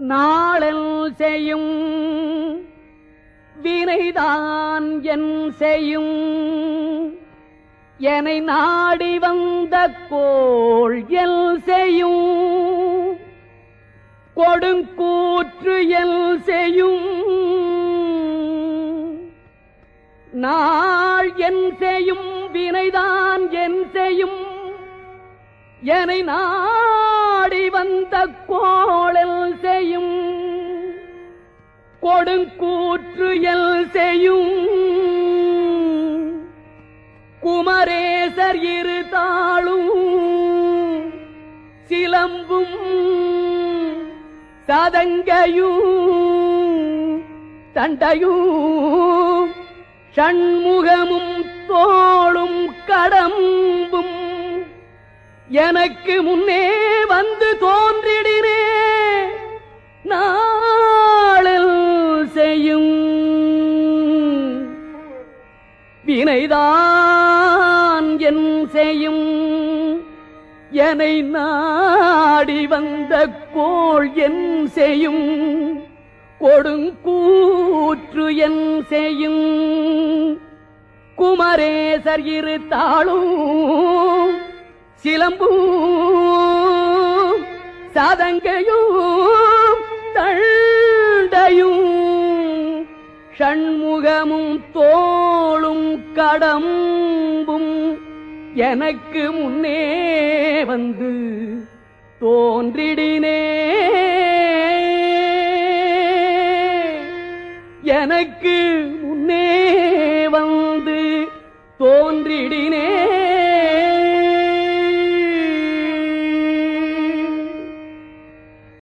நாளல் செய்யும் வினைதான் என் செய்யும் என்னை நாடி வந்த கோள் எல் செய்யும் கொடுங்கூற்று எல் செய்யும் நாள் என் செய்யும் வினைதான் என் செய்யும் என்னை நாடி வந்த கோளல் செய்யும் கொடுங்கூற்று எல் செய்யும் குமரேசர் இரு தாளும் சிலம்பும் சதங்கையும் தண்டையும் ஷண்முகமும் தோளும் கடம்பும் எனக்கு முன்னே வந்து தோன்றிடினே நாளில் செய்யும் வினைதான் என் செய்யும் என்னை நாடி வந்த கோள் என் செய்யும் கொடுங்கூற்று என் செய்யும் குமரேசர் இரு தாளும் சிலம்பும் சதங்கையும் தண்டையும் ஷண்முகமும் தோளும் கடம்பும் எனக்கு முன்னே வந்து தோன்றிடினே எனக்கு